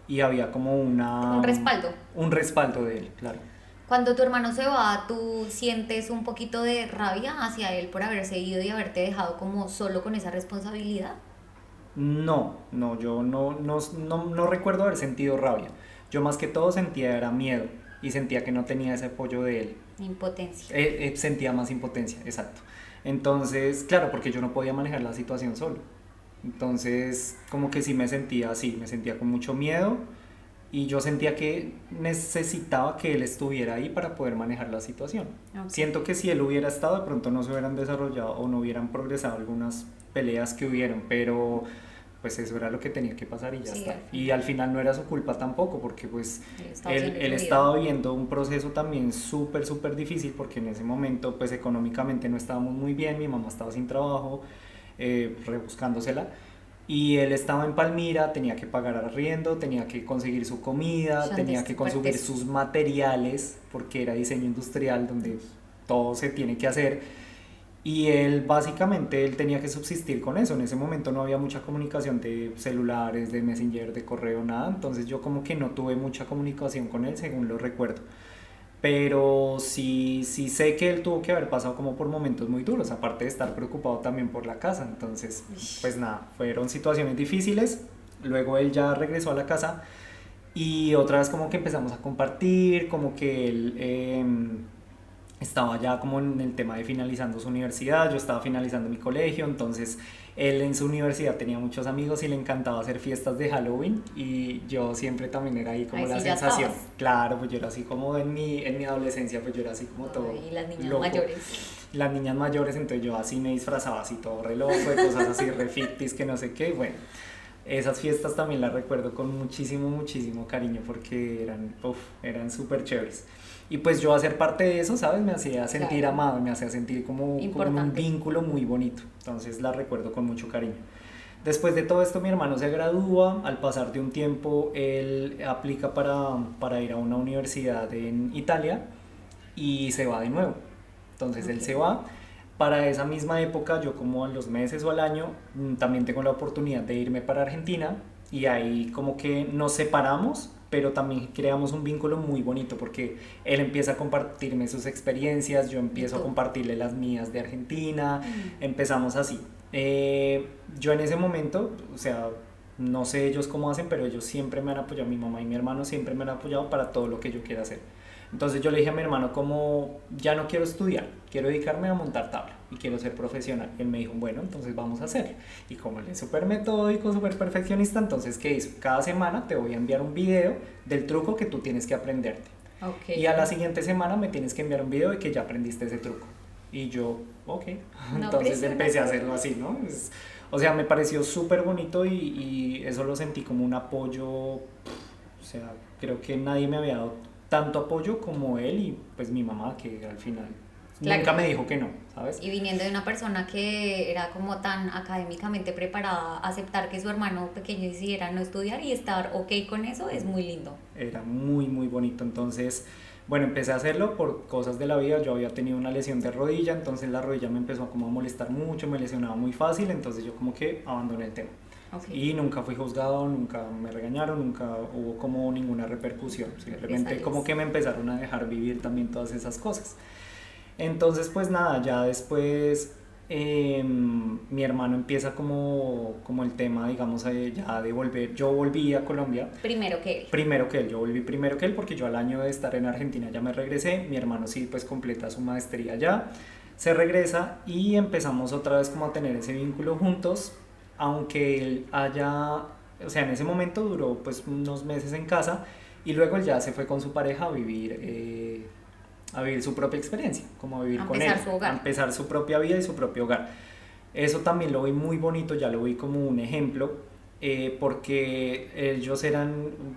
y había como Un respaldo. un respaldo de él, claro. Cuando tu hermano se va, ¿tú sientes un poquito de rabia hacia él por haberse ido y haberte dejado como solo con esa responsabilidad? No, no, yo no recuerdo haber sentido rabia. Yo más que todo sentía era miedo y sentía que no tenía ese apoyo de él. Impotencia. Sentía más impotencia, exacto. Entonces, claro, porque yo no podía manejar la situación solo. Entonces, como que sí me sentía así, me sentía con mucho miedo y yo sentía que necesitaba que él estuviera ahí para poder manejar la situación. Ok. Siento que si él hubiera estado, de pronto no se hubieran desarrollado o no hubieran progresado algunas peleas que hubieron, pero pues eso era lo que tenía que pasar y ya Sí, está. al Y final. al final no era su culpa tampoco, porque pues Él estaba haciendo él su vida. estaba viviendo un proceso también súper difícil, porque en ese momento pues económicamente no estábamos muy bien, mi mamá estaba sin trabajo, rebuscándosela. Y él estaba en Palmira, tenía que pagar arriendo, tenía que conseguir su comida, Son de tenía que súper conseguir sus materiales, porque era diseño industrial donde todo se tiene que hacer. Y él básicamente él tenía que subsistir con eso. En ese momento no había mucha comunicación de celulares, de messenger, de correo, nada. Entonces yo como que no tuve mucha comunicación con él, según lo recuerdo. Pero sí sé que él tuvo que haber pasado como por momentos muy duros, aparte de estar preocupado también por la casa. Entonces, pues nada, fueron situaciones difíciles. Luego él ya regresó a la casa y otra vez como que empezamos a compartir, como que él estaba ya como en el tema de finalizando su universidad, yo estaba finalizando mi colegio, entonces él en su universidad tenía muchos amigos y le encantaba hacer fiestas de Halloween y yo siempre también era ahí como Ahí la sí ya sensación. estabas. Claro, pues yo era así como en mi adolescencia, pues yo era así como todo Ay, las niñas loco. mayores. Las niñas mayores, entonces yo así me disfrazaba así todo re loco, de cosas así re fictis que no sé qué, bueno. Esas fiestas también las recuerdo con muchísimo cariño porque eran súper chéveres. Y pues yo hacer parte de eso, ¿sabes? Me hacía sentir Claro. amado, me hacía sentir como en un Importante. vínculo muy bonito. Entonces la recuerdo con mucho cariño. Después de todo esto mi hermano se gradúa, al pasar de un tiempo él aplica para ir a una universidad en Italia y se va de nuevo. Entonces él Ok. se va. Para esa misma época, yo como a los meses o al año, también tengo la oportunidad de irme para Argentina y ahí como que nos separamos, pero también creamos un vínculo muy bonito porque él empieza a compartirme sus experiencias, yo ¿Y empiezo a tú? compartirle las mías de Argentina, Mm. empezamos así. Yo en ese momento, o sea, no sé ellos cómo hacen, pero ellos siempre me han apoyado, mi mamá y mi hermano siempre me han apoyado para todo lo que yo quiera hacer. Entonces yo le dije a mi hermano como, ya no quiero estudiar, quiero dedicarme a montar tabla y quiero ser profesional. Él me dijo, bueno, entonces vamos a hacerlo. Y como él es súper metódico, súper perfeccionista, entonces ¿qué hizo? Cada semana te voy a enviar un video del truco que tú tienes que aprenderte. Ok. Y a la siguiente semana me tienes que enviar un video de que ya aprendiste ese truco. Y yo, ok. No Entonces presiona empecé a tanto. hacerlo así, ¿no? O sea, me pareció súper bonito y eso lo sentí como un apoyo. O sea, creo que nadie me había dado tanto apoyo como él y pues mi mamá, que al final Claro. nunca me dijo que no, ¿sabes? Y viniendo de una persona que era como tan académicamente preparada, aceptar que su hermano pequeño decidiera no estudiar y estar ok con eso es muy lindo. Era muy, muy bonito. Entonces, bueno, empecé a hacerlo por cosas de la vida. Yo había tenido una lesión de rodilla, entonces la rodilla me empezó como a molestar mucho, me lesionaba muy fácil, entonces yo como que abandoné el tema. Ok. Y nunca fui juzgado, nunca me regañaron, nunca hubo como ninguna repercusión. Simplemente Represalias. como que me empezaron a dejar vivir también todas esas cosas. Entonces, pues nada, ya después mi hermano empieza como el tema, digamos, ya de volver. Yo volví a Colombia Primero que él. primero que él, yo volví primero que él porque yo al año de estar en Argentina ya me regresé, mi hermano sí pues completa su maestría allá, se regresa y empezamos otra vez como a tener ese vínculo juntos, aunque él haya, o sea, en ese momento duró pues unos meses en casa y luego él ya se fue con su pareja a vivir su propia experiencia, como a A vivir con él, empezar su a hogar. empezar su propia vida y su propio hogar. Eso también lo vi muy bonito, ya lo vi como un ejemplo, porque ellos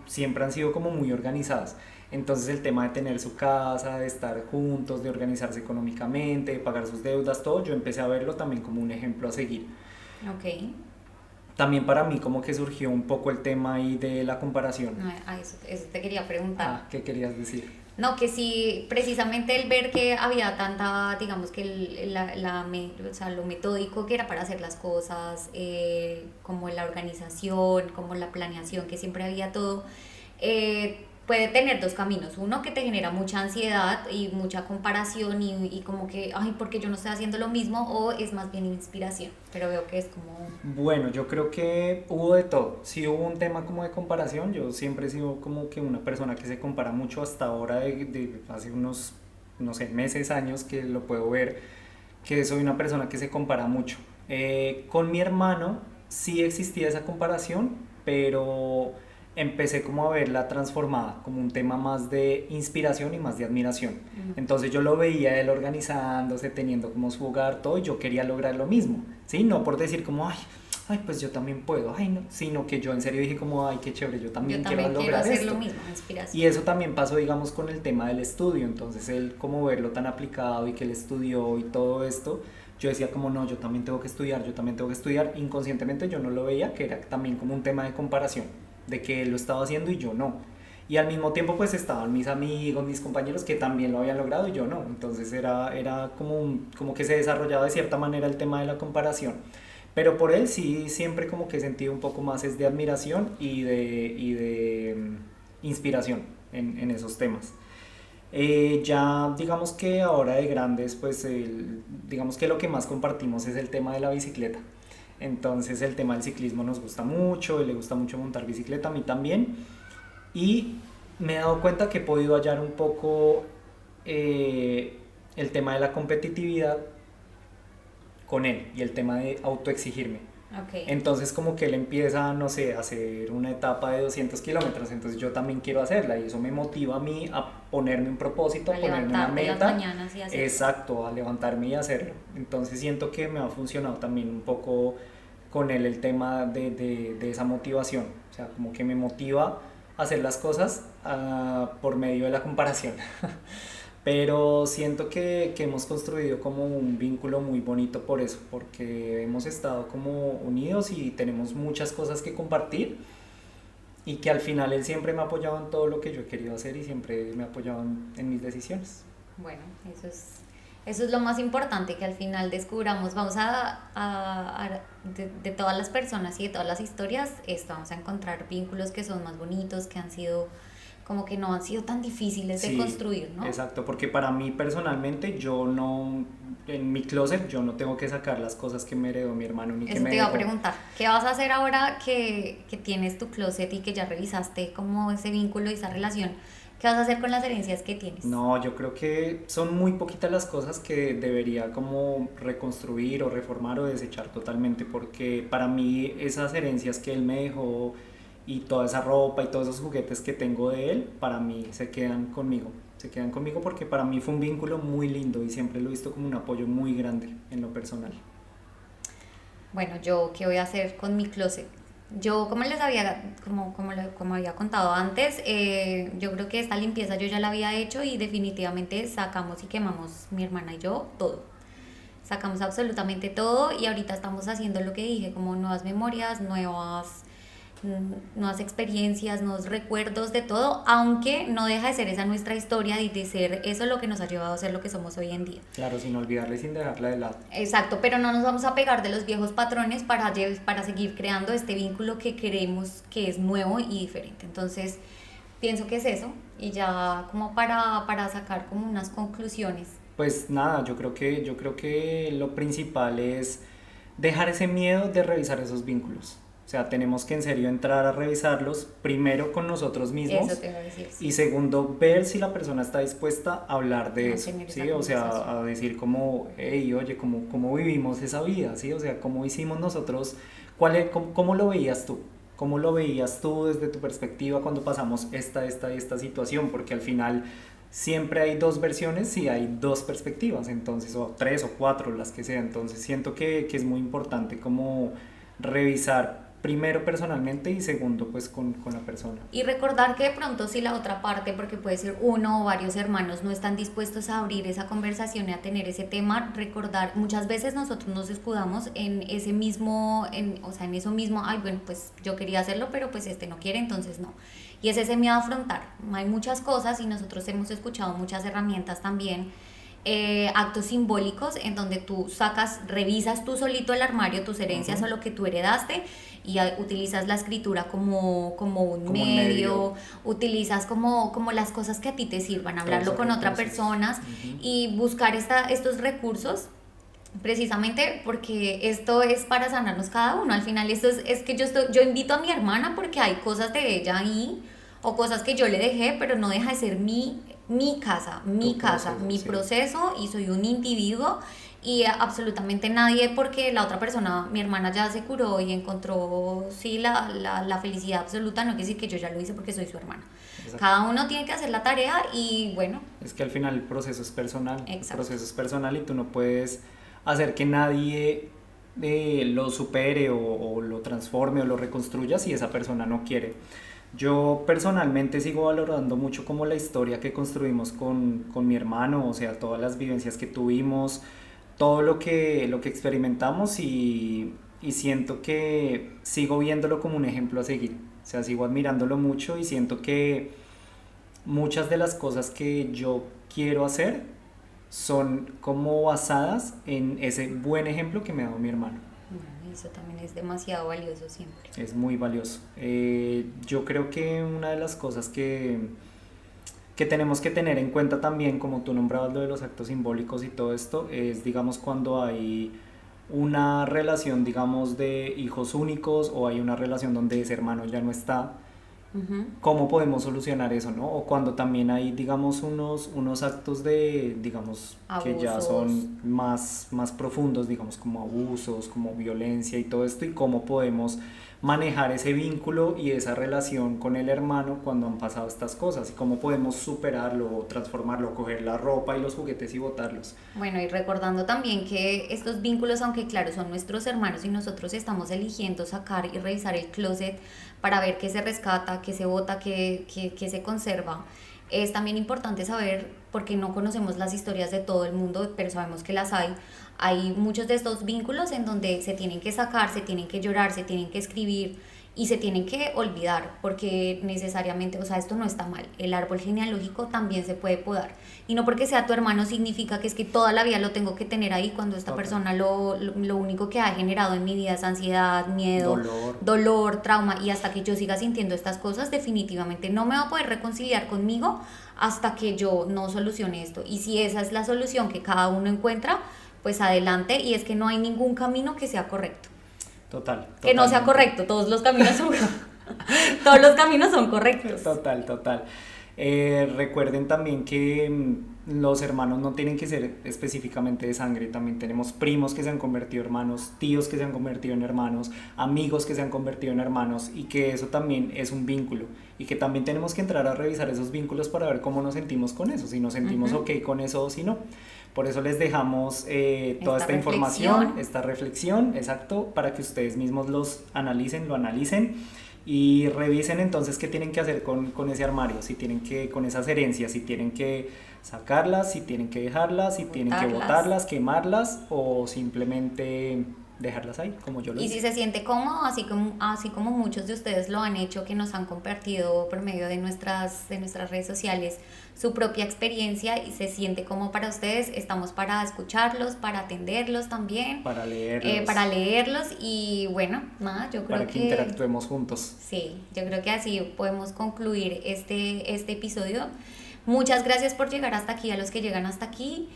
siempre han sido como muy organizados. Entonces el tema de tener su casa, de estar juntos, de organizarse económicamente, de pagar sus deudas, todo, yo empecé a verlo también como un ejemplo a seguir. Ok. También para mí como que surgió un poco el tema ahí de la comparación. No, eso te quería preguntar. Ah, ¿qué querías decir? No, que sí, precisamente el ver que había tanta, digamos que o sea, lo metódico que era para hacer las cosas, como la organización, como la planeación, que siempre había todo, puede tener dos caminos. Uno que te genera mucha ansiedad y mucha comparación y como que, ay, ¿por qué yo no estoy haciendo lo mismo? O es más bien inspiración, pero veo que es como... Bueno, yo creo que hubo de todo. Sí hubo un tema como de comparación. Yo siempre he sido como que una persona que se compara mucho hasta ahora de hace unos, no sé, meses, años que lo puedo ver, que soy una persona que se compara mucho. Con mi hermano sí existía esa comparación, pero empecé como a verla transformada, como un tema más de inspiración y más de admiración. Entonces yo lo veía él organizándose, teniendo como su hogar, todo, y yo quería lograr lo mismo, ¿sí? No por decir como, ay, pues yo también puedo, ay, no, sino que yo en serio dije como, ay, qué chévere, yo Yo también quiero también quiero lograr hacer esto. lo mismo, inspiración. Y eso también pasó, digamos, con el tema del estudio. Entonces, él, como verlo tan aplicado y que él estudió y todo esto, yo decía como, no, yo también tengo que estudiar, yo también tengo que estudiar. Inconscientemente yo no lo veía, que era también como un tema de comparación, de que él lo estaba haciendo y yo no. Y al mismo tiempo, pues estaban mis amigos, mis compañeros que también lo habían logrado y yo no. Entonces, era como que se desarrollaba de cierta manera el tema de la comparación. Pero por él sí, siempre como que he sentido un poco más es de admiración y de inspiración en esos temas. Ya digamos que ahora de grandes, pues digamos que lo que más compartimos es el tema de la bicicleta. Entonces el tema del ciclismo nos gusta mucho, le gusta mucho montar bicicleta, a mí también. Y me he dado cuenta que he podido hallar un poco el tema de la competitividad con él y el tema de autoexigirme. Ok. Entonces como que él empieza, no sé, a hacer una etapa de 200 kilómetros, entonces yo también quiero hacerla y eso me motiva a mí a ponerme un propósito, a A ponerme una levantarte las meta. mañanas y hacerlo. Exacto, a levantarme y hacerlo. Entonces siento que me ha funcionado también un poco con él el tema de esa motivación, o sea, como que me motiva a hacer las cosas por medio de la comparación. Pero siento que hemos construido como un vínculo muy bonito por eso, porque hemos estado como unidos y tenemos muchas cosas que compartir y que al final él siempre me ha apoyado en todo lo que yo he querido hacer y siempre me ha apoyado en mis decisiones. Bueno, eso es Eso es lo más importante, que al final descubramos, vamos de todas las personas y de todas las historias, esto, vamos a encontrar vínculos que son más bonitos, que han sido, como que no han sido tan difíciles de Sí, construir, ¿no? exacto, porque para mí personalmente yo no, en mi closet yo no tengo que sacar las cosas que me heredó mi hermano ni que Eso me te iba a dejó. preguntar, ¿qué vas a hacer ahora que tienes tu closet y que ya revisaste como ese vínculo y esa relación? ¿Qué vas a hacer con las herencias que tienes? No, yo creo que son muy poquitas las cosas que debería como reconstruir o reformar o desechar totalmente, porque para mí esas herencias que él me dejó y toda esa ropa y todos esos juguetes que tengo de él, para mí se quedan conmigo porque para mí fue un vínculo muy lindo y siempre lo he visto como un apoyo muy grande en lo personal. Bueno, yo, ¿qué voy a hacer con mi closet? Yo, como les había, como había contado antes, yo creo que esta limpieza yo ya la había hecho y definitivamente sacamos y quemamos mi hermana y yo todo. Sacamos absolutamente todo y ahorita estamos haciendo lo que dije, como nuevas memorias, nuevas experiencias, nuevos recuerdos de todo, aunque no deja de ser esa nuestra historia y de ser eso lo que nos ha llevado a ser lo que somos hoy en día. Claro, sin olvidarla y sin dejarla de lado. Exacto, pero no nos vamos a pegar de los viejos patrones para seguir creando este vínculo que queremos que es nuevo y diferente. Entonces, pienso que es eso y ya como para sacar como unas conclusiones. Pues nada, yo creo que lo principal es dejar ese miedo de revisar esos vínculos. O sea, tenemos que en serio entrar a revisarlos, primero con nosotros Eso mismos te voy a decir, sí. y segundo, ver si la persona está dispuesta a hablar de A eso, tener esa ¿sí? O conversación. sea, a decir como, hey, oye, ¿cómo vivimos esa vida? ¿Sí? O sea, ¿cómo hicimos nosotros? ¿Cómo lo veías tú? ¿Cómo lo veías tú desde tu perspectiva cuando pasamos esta y esta situación? Porque al final siempre hay dos versiones y hay dos perspectivas, entonces, o tres o cuatro, las que sea. Entonces siento que es muy importante como revisar primero personalmente y segundo pues con la persona. Y recordar que de pronto si la otra parte, porque puede ser uno o varios hermanos, no están dispuestos a abrir esa conversación y a tener ese tema, recordar, muchas veces nosotros nos escudamos en ese mismo, o sea, en eso mismo, ay, bueno, pues yo quería hacerlo, pero pues este no quiere, entonces no. Y es ese miedo a afrontar. Hay muchas cosas y nosotros hemos escuchado muchas herramientas también, actos simbólicos en donde tú sacas, revisas tú solito el armario, tus herencias o Ujú. lo que tú heredaste y utilizas la escritura como un Como un medio. medio, utilizas como las cosas que a ti te sirvan, Todos hablarlo esos con otras recursos. personas Ujú. y buscar estos recursos precisamente porque esto es para sanarnos cada uno. Al final es que yo invito a mi hermana porque hay cosas de ella ahí o cosas que yo le dejé, pero no deja de ser Tu proceso, mi sí. proceso y soy un individuo y absolutamente nadie porque la otra persona, mi hermana ya se curó y encontró sí la felicidad absoluta, no quiere decir que yo ya lo hice porque soy su hermana. Exacto. Cada uno tiene que hacer la tarea y bueno, Es que al final el exacto. proceso es personal y tú no puedes hacer que nadie lo supere o lo transforme o lo reconstruya si esa persona no quiere. Yo personalmente sigo valorando mucho como la historia que construimos con mi hermano, o sea, todas las vivencias que tuvimos, todo lo que experimentamos y siento que sigo viéndolo como un ejemplo a seguir. O sea, sigo admirándolo mucho y siento que muchas de las cosas que yo quiero hacer son como basadas en ese buen ejemplo que me ha dado mi hermano. Bueno, eso también es demasiado valioso siempre. Es muy valioso. Yo creo que una de las cosas que tenemos que tener en cuenta también, como tú nombrabas lo de los actos simbólicos y todo esto, es digamos cuando hay una relación digamos de hijos únicos o hay una relación donde ese hermano ya no está, Ujú. cómo podemos solucionar eso, ¿no? O cuando también hay, digamos, unos actos de, digamos, que ya Abusos. son más profundos, digamos, como abusos, como violencia y todo esto, y cómo podemos manejar ese vínculo y esa relación con el hermano cuando han pasado estas cosas, y cómo podemos superarlo o transformarlo, coger la ropa y los juguetes y botarlos. Bueno, y recordando también que estos vínculos, aunque claro, son nuestros hermanos y nosotros estamos eligiendo sacar y revisar el closet para ver qué se rescata, qué se bota, qué se conserva, es también importante saber, porque no conocemos las historias de todo el mundo, pero sabemos que las hay. Hay muchos de estos vínculos en donde se tienen que sacar, se tienen que llorar, se tienen que escribir y se tienen que olvidar porque necesariamente, o sea, esto no está mal. El árbol genealógico también se puede podar. Y no porque sea tu hermano significa que es que toda la vida lo tengo que tener ahí cuando esta persona lo único que ha generado en mi vida es ansiedad, miedo, dolor, trauma. Y hasta que yo siga sintiendo estas cosas, definitivamente no me va a poder reconciliar conmigo hasta que yo no solucione esto. Y si esa es la solución que cada uno encuentra, pues adelante. Y es que no hay ningún camino que sea correcto. Total. Que no sea correcto, todos los caminos son todos los caminos son correctos. Total. Recuerden también que los hermanos no tienen que ser específicamente de sangre, también tenemos primos que se han convertido en hermanos, tíos que se han convertido en hermanos, amigos que se han convertido en hermanos, y que eso también es un vínculo y que también tenemos que entrar a revisar esos vínculos para ver cómo nos sentimos con eso, si nos sentimos ok con eso o si no. Por eso les dejamos toda esta información, esta reflexión, exacto, para que ustedes mismos lo analicen y revisen entonces qué tienen que hacer con ese armario, si tienen que, con esas herencias, si tienen que sacarlas, si tienen que dejarlas, si tienen que botarlas, quemarlas o simplemente dejarlas ahí, como yo lo hice. Y si se siente cómodo, así como muchos de ustedes lo han hecho, que nos han compartido por medio de nuestras redes sociales su propia experiencia y se siente como para ustedes, estamos para escucharlos, para atenderlos también, para leerlos y bueno, nada, yo creo para que interactuemos juntos. Sí, yo creo que así podemos concluir este episodio. Muchas gracias por llegar hasta aquí, a los que llegan hasta aquí,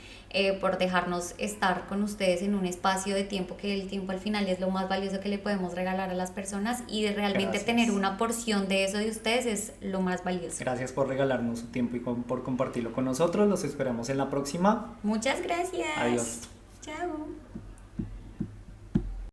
por dejarnos estar con ustedes en un espacio de tiempo, que el tiempo al final es lo más valioso que le podemos regalar a las personas, y de realmente tener una porción de eso de ustedes es lo más valioso. Gracias por regalarnos su tiempo y por compartirlo con nosotros. Los esperamos en la próxima. Muchas gracias. Adiós. Chao.